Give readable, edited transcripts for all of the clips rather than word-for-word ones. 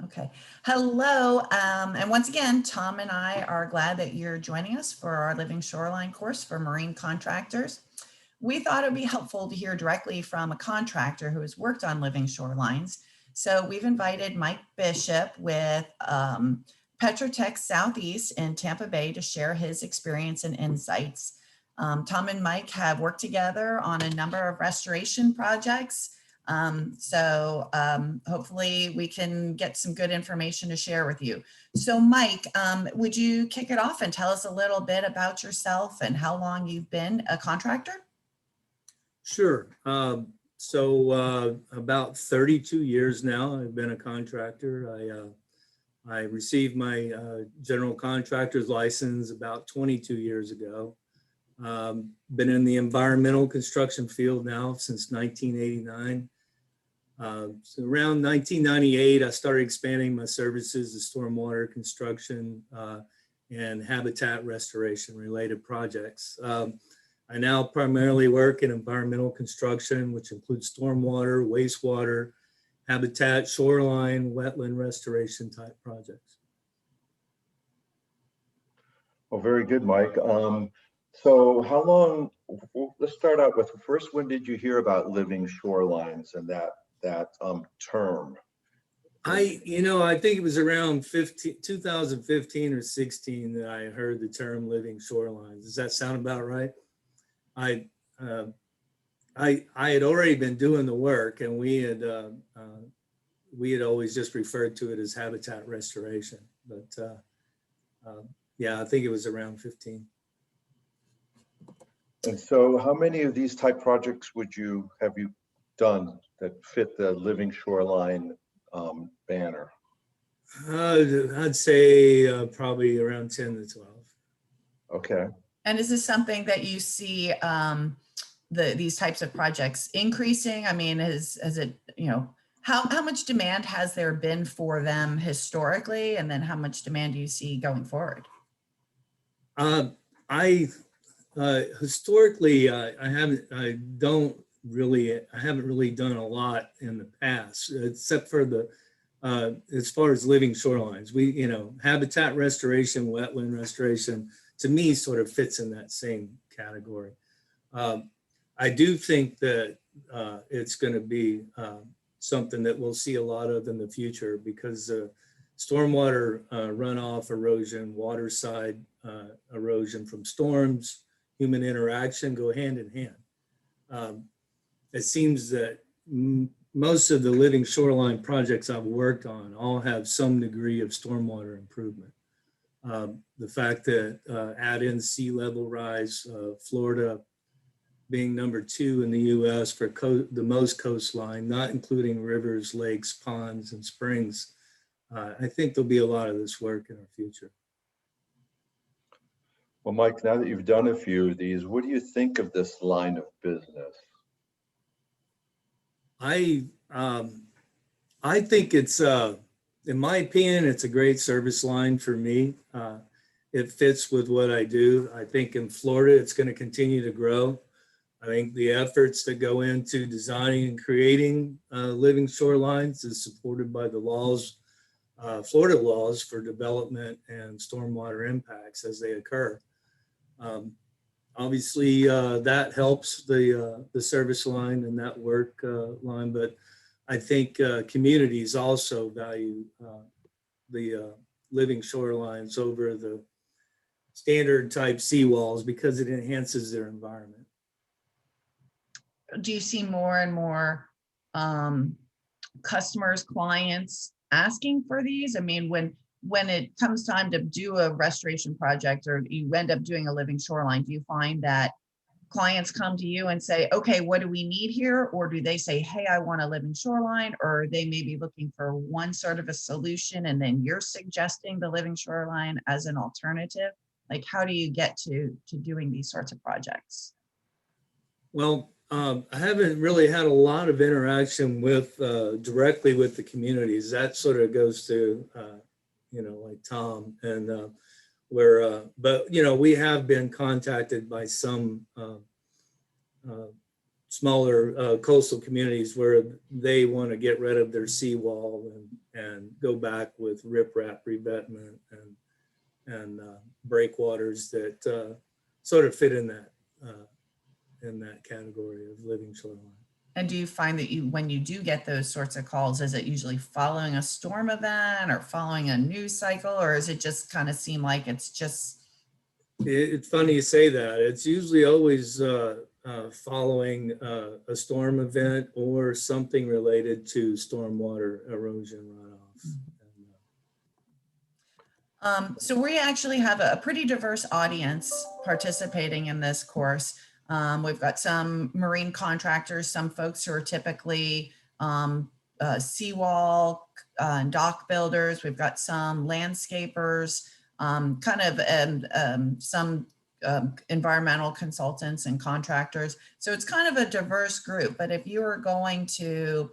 Okay. Hello. And once again, Tom and I are glad that you're joining us for our Living Shoreline course for marine contractors. We thought it would be helpful to hear directly from a contractor who has worked on living shorelines. So we've invited Mike Bishop with Petrotech Southeast in Tampa Bay to share his experience and insights. Tom and Mike have worked together on a number of restoration projects. Hopefully we can get some good information to share with you. So Mike, would you kick it off and tell us a little bit about yourself and how long you've been a contractor? Sure. About 32 years now, I've been a contractor. I received my general contractor's license about 22 years ago. Been in the environmental construction field now since 1989. So around 1998, I started expanding my services to stormwater construction and habitat restoration related projects. I now primarily work in environmental construction, which includes stormwater, wastewater, habitat, shoreline, wetland restoration type projects. Well, very good, Mike. So how long, let's start out with first, when did you hear about living shorelines and that term? I think it was around 2015 or 16 that I heard the term living shorelines. Does that sound about right? I had already been doing the work, and we had always just referred to it as habitat restoration. But yeah, I think it was around 15. And so how many of these type projects have you done that fit the living shoreline banner? I'd say probably around 10 to 12. Okay. And is this something that you see these types of projects increasing? I mean, has it, how much demand has there been for them historically? And then how much demand do you see going forward? Historically, I haven't really done a lot in the past, except for as far as living shorelines. Habitat restoration, wetland restoration, to me sort of fits in that same category. I do think that it's going to be something that we'll see a lot of in the future, because stormwater runoff erosion, waterside erosion from storms, human interaction go hand in hand. It seems that most of the living shoreline projects I've worked on all have some degree of stormwater improvement. The fact that add in sea level rise, Florida being number 2 in the US for the most coastline, not including rivers, lakes, ponds, and springs. I think there'll be a lot of this work in our future. Well, Mike, now that you've done a few of these, what do you think of this line of business? I think it's, in my opinion, it's a great service line for me. It fits with what I do. I think in Florida, it's going to continue to grow. I think the efforts that go into designing and creating living shorelines is supported by the laws, Florida laws for development and stormwater impacts as they occur. Obviously, that helps the service line and that work line, but I think communities also value the living shorelines over the standard type seawalls because it enhances their environment. Do you see more and more customers, clients asking for these? I mean, when it comes time to do a restoration project or you end up doing a living shoreline, do you find that clients come to you and say, okay, what do we need here? Or do they say, hey, I want a living shoreline? Or they may be looking for one sort of a solution and then you're suggesting the living shoreline as an alternative? Like, how do you get to doing these sorts of projects? Well, I haven't really had a lot of interaction with directly with the communities. That sort of goes to, like Tom and but we have been contacted by some smaller coastal communities where they want to get rid of their seawall and go back with riprap revetment and breakwaters that sort of fit in that category of living shoreline. And do you find that when you do get those sorts of calls, is it usually following a storm event or following a news cycle, or is it just kind of seem like it's just? It's funny you say that. It's usually always following a storm event or something related to stormwater erosion runoff. So we actually have a pretty diverse audience participating in this course. We've got some marine contractors, some folks who are typically seawall and dock builders. We've got some landscapers, some environmental consultants and contractors. So it's kind of a diverse group, but if you are going to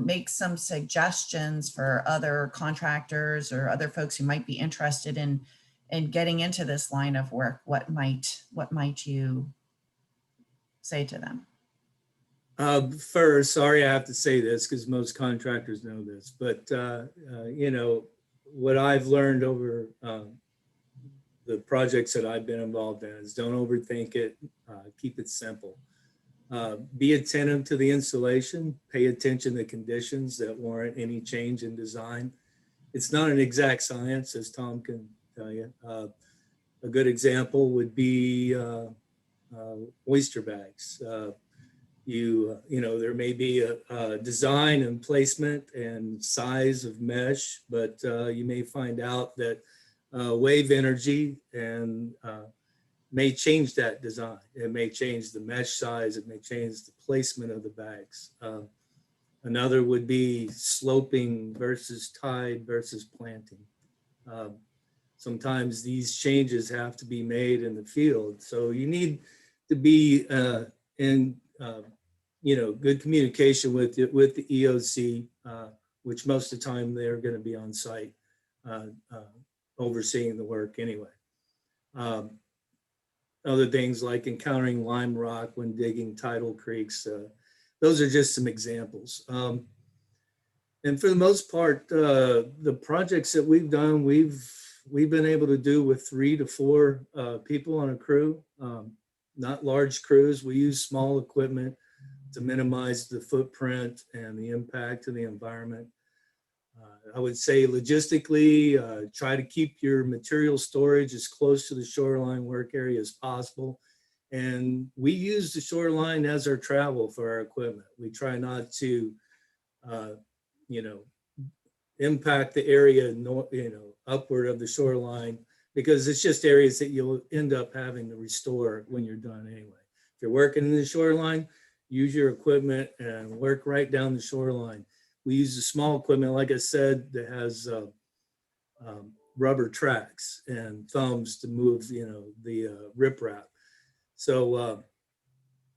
make some suggestions for other contractors or other folks who might be interested in getting into this line of work, what might you say to them? First, sorry I have to say this because most contractors know this, but you know, what I've learned over the projects that I've been involved in is don't overthink it, keep it simple. Be attentive to the installation, pay attention to conditions that warrant any change in design. It's not an exact science, as Tom can tell you. A good example would be oyster bags. You know, there may be a design and placement and size of mesh, but you may find out that wave energy and may change that design. It may change the mesh size. It may change the placement of the bags. Another would be sloping versus tide versus planting. Sometimes these changes have to be made in the field. So you need to be in you know, good communication with the EOC, which most of the time they're going to be on site overseeing the work anyway. Other things like encountering lime rock when digging tidal creeks. Those are just some examples. And for the most part, the projects that we've done, we've been able to do with 3 to 4 people on a crew, not large crews. We use small equipment to minimize the footprint and the impact to the environment. I would say logistically, try to keep your material storage as close to the shoreline work area as possible. And we use the shoreline as our travel for our equipment. We try not to, you know, impact the area, upward of the shoreline, because it's just areas that you'll end up having to restore when you're done anyway. If you're working in the shoreline, use your equipment and work right down the shoreline. We use the small equipment, like I said, that has rubber tracks and thumbs to move, you know, the riprap. So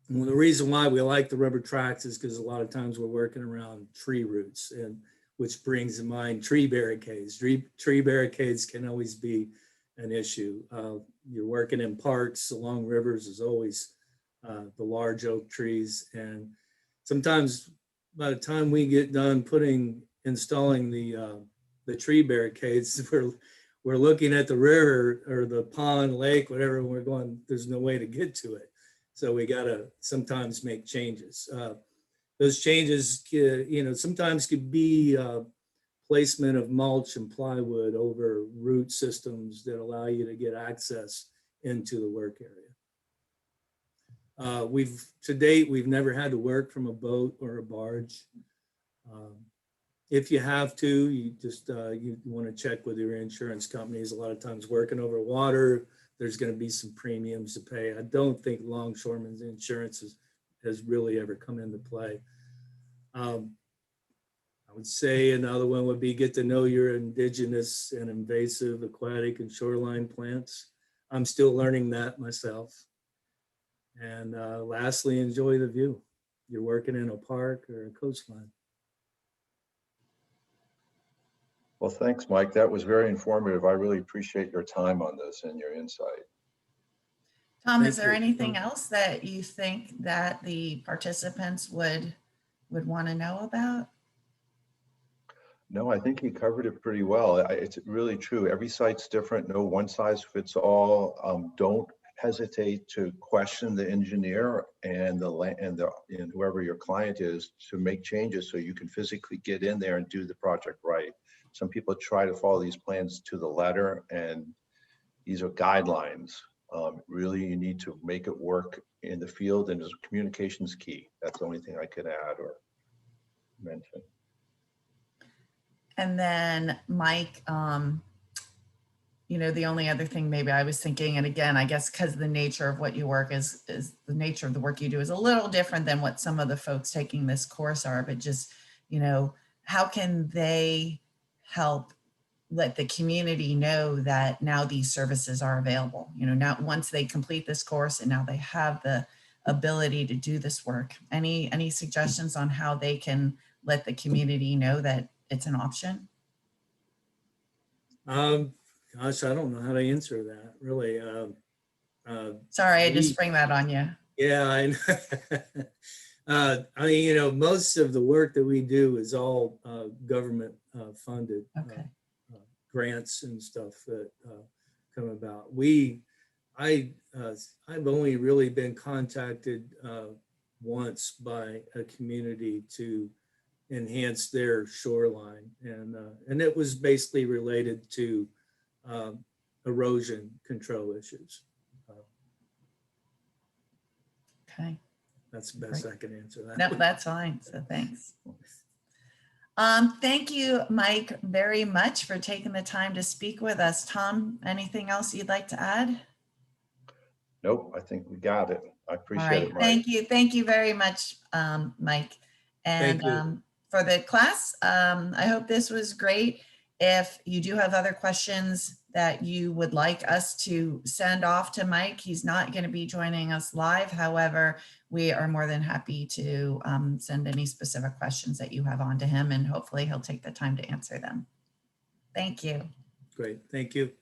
the reason why we like the rubber tracks is because a lot of times we're working around tree roots, and which brings to mind tree barricades. Tree barricades can always be an issue. You're working in parks along rivers is always the large oak trees, and sometimes by the time we get done installing the tree barricades, we're looking at the river or the pond, lake, whatever, and we're going, there's no way to get to it. So we gotta sometimes make changes. Those changes, you know, sometimes could be placement of mulch and plywood over root systems that allow you to get access into the work area. To date, we've never had to work from a boat or a barge. If you have to, you just you want to check with your insurance companies. A lot of times working over water, there's going to be some premiums to pay. I don't think longshoremen's insurance has really ever come into play. I would say another one would be get to know your indigenous and invasive aquatic and shoreline plants. I'm still learning that myself. And lastly, enjoy the view. You're working in a park or a coastline. Well, thanks, Mike. That was very informative. I really appreciate your time on this and your insight. Tom, is Thank there you. anything else that you think that the participants would want to know about? No, I think he covered it pretty well. It's really true. Every site's different. No one size fits all. Don't hesitate to question the engineer and and whoever your client is to make changes so you can physically get in there and do the project right. Some people try to follow these plans to the letter, and these are guidelines. Really, you need to make it work in the field, and communication's key. That's the only thing I could add or mention. And then Mike, you know, the only other thing maybe I was thinking, and again, I guess because the nature of what you work is the nature of the work you do is a little different than what some of the folks taking this course are, but just, you know, how can they help let the community know that now these services are available? You know, now once they complete this course and now they have the ability to do this work. Any suggestions on how they can let the community know that it's an option? Gosh, I don't know how to answer that really. Sorry, I We, just spring that on you. yeah, I mean, you know, most of the work that we do is all government funded. Okay. Grants and stuff that come about. I've only really been contacted once by a community to enhance their shoreline, and it was basically related to erosion control issues. Okay. That's the best Great. I can answer that. No, that's fine. So thanks. Thank you, Mike, very much for taking the time to speak with us. Tom, anything else you'd like to add? Nope, I think we got it. I All appreciate right. it, Mike. Thank you. Thank you very much, Mike. And Thank you. for the class, I hope this was great. If you do have other questions that you would like us to send off to Mike, he's not going to be joining us live. However, we are more than happy to send any specific questions that you have on to him, and hopefully he'll take the time to answer them. Thank you. Great. Thank you.